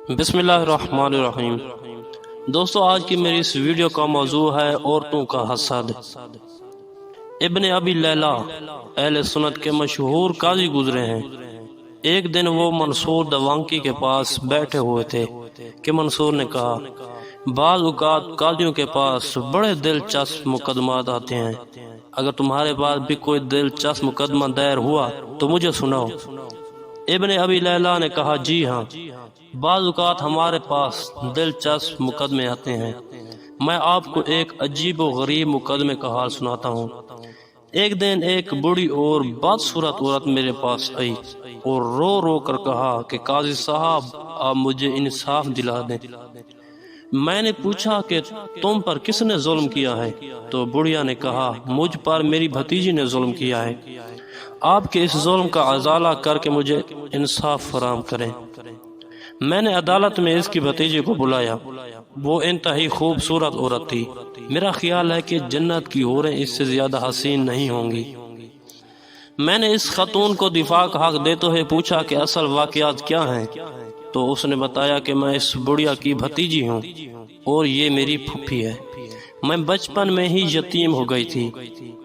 بسم اللہ الرحمن الرحیم۔ دوستو، آج کی میری اس ویڈیو کا موضوع ہے عورتوں کا حسد۔ ابن ابی لیلہ اہل سنت کے مشہور قاضی گزرے ہیں۔ ایک دن وہ منصور دوانکی کے پاس بیٹھے ہوئے تھے کہ منصور نے کہا، بعض اوقات قاضیوں کے پاس بڑے دلچسپ مقدمات آتے ہیں، اگر تمہارے پاس بھی کوئی دلچسپ مقدمہ دائر ہوا تو مجھے سناؤ۔ ابن ابی لیلہ نے کہا، جی ہاں، بعض اوقات ہمارے پاس دلچسپ مقدمے آتے ہیں۔ میں آپ کو ایک عجیب و غریب مقدمے کا حال سناتا ہوں۔ ایک دن ایک بڑی اور بدصورت عورت میرے پاس آئی اور رو رو کر کہا کہ قاضی صاحب، آپ مجھے انصاف دلا دیں۔ میں نے پوچھا کہ تم پر کس نے ظلم کیا ہے؟ تو بڑھیا نے کہا، مجھ پر میری بھتیجی نے ظلم کیا ہے۔ آپ کے اس ظلم کا ازالہ کر کے مجھے انصاف فراہم کریں۔ میں نے عدالت میں اس کی بھتیجی کو بلایا۔ وہ انتہائی خوبصورت عورت تھی۔ میرا خیال ہے کہ جنت کی حوریں اس سے زیادہ حسین نہیں ہوں گی۔ میں نے اس خاتون کو دفاع کا حق دیتے ہوئے پوچھا کہ اصل واقعات کیا ہیں؟ تو اس نے بتایا کہ میں اس بڑھیا کی بھتیجی ہوں اور یہ میری پھوپھی ہے۔ میں بچپن میں ہی یتیم ہو گئی تھی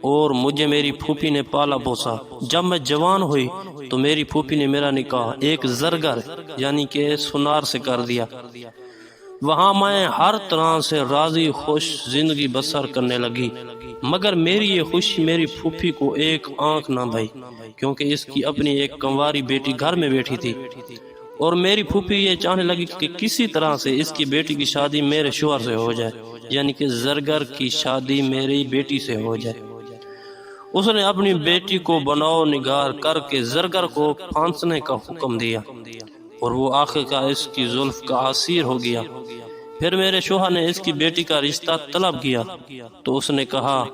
اور مجھے میری پھوپھی نے پالا پوسا۔ جب میں جوان ہوئی تو میری پھوپھی نے میرا نکاح ایک زرگر یعنی کہ سنار سے کر دیا۔ وہاں میں ہر طرح سے راضی خوش زندگی بسر کرنے لگی، مگر میری یہ خوشی میری پھوپھی کو ایک آنکھ نہ بھائی، کیونکہ اس کی اپنی ایک کنواری بیٹی گھر میں بیٹھی تھی اور میری پھوپھی یہ چاہنے لگی کہ کسی طرح سے اس کی بیٹی کی شادی میرے شوہر سے ہو جائے، یعنی کہ زرگر کی شادی میری بیٹی سے ہو جائے۔ اس نے اپنی بیٹی کو بناؤ نگار کر کے زرگر کو پھانسنے کا حکم دیا اور وہ آخر کار اس کی زلف کا اسیر ہو گیا۔ پھر میرے شوہر نے اس کی بیٹی کا رشتہ طلب کیا تو اس نے کہا،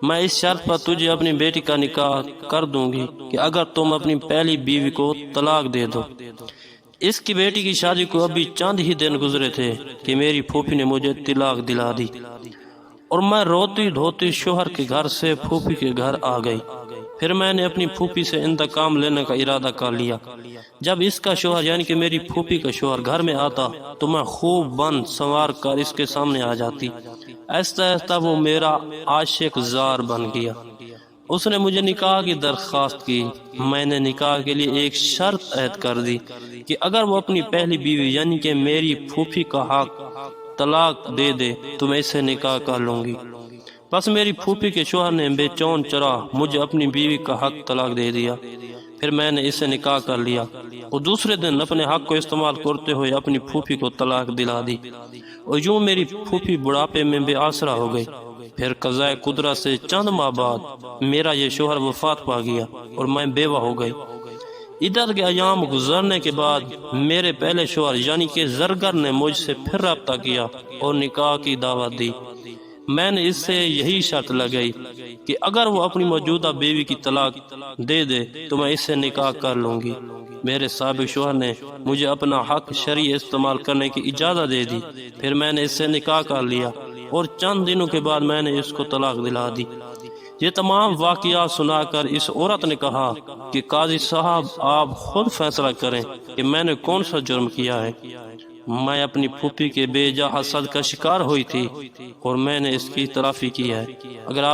میں اس شرط پر تجھے اپنی بیٹی کا نکاح کر دوں گی کہ اگر تم اپنی پہلی بیوی کو طلاق دے دو۔ اس کی بیٹی کی شادی کو ابھی چند ہی دن گزرے تھے کہ میری پھوپھی نے مجھے طلاق دلا دی اور میں روتی دھوتی شوہر کے گھر سے پھوپھی کے گھر آ گئی۔ پھر میں نے اپنی پھوپھی سے انتقام لینے کا ارادہ کر لیا۔ جب اس کا شوہر یعنی کہ میری پھوپھی کا شوہر گھر میں آتا تو میں خوب بن سنوار کر اس کے سامنے آ جاتی۔ آہستہ آہستہ وہ میرا عاشق زار بن گیا۔ اس نے مجھے نکاح کی درخواست کی۔ میں نے نکاح کے لیے ایک شرط عائد کر دی کہ اگر وہ اپنی پہلی بیوی یعنی کہ میری پھوپھی کا حق طلاق دے دے تو میں اس سے نکاح کر لوں گی۔ بس میری پھوپھی کے شوہر نے بے چون چرا مجھے اپنی بیوی کا حق طلاق دے دیا۔ پھر میں نے اس سے نکاح کر لیا اور دوسرے دن اپنے حق کو استعمال کرتے ہوئے اپنی پھوپھی کو طلاق دلا دی اور یوں میری پھوپھی بڑھاپے میں بے آسرا ہو گئی۔ پھر قضائے قدرت سے چند ماہ بعد میرا یہ شوہر وفات پا گیا اور میں بیوہ ہو گئی۔ ادھر کے ایام گزرنے کے بعد میرے پہلے شوہر یعنی کہ زرگر نے مجھ سے پھر رابطہ کیا اور نکاح کی دعوت دی۔ میں نے اس سے یہی شرط لگائی کہ اگر وہ اپنی موجودہ بیوی کی طلاق دے دے تو میں اس سے نکاح کر لوں گی۔ میرے سابق شوہر نے مجھے اپنا حق شرعی استعمال کرنے کی اجازت دے دی۔ پھر میں نے اس سے نکاح کر لیا اور چند دنوں کے بعد میں نے اس کو طلاق دلا دی۔ یہ تمام واقعات سنا کر اس عورت نے کہا کہ قاضی صاحب، آپ خود فیصلہ کریں کہ میں نے کون سا جرم کیا ہے۔ میں اپنی پھوپھی کے بے جا حسد کا شکار ہوئی تھی اور میں نے اس کی تلافی کی ہے۔ اگر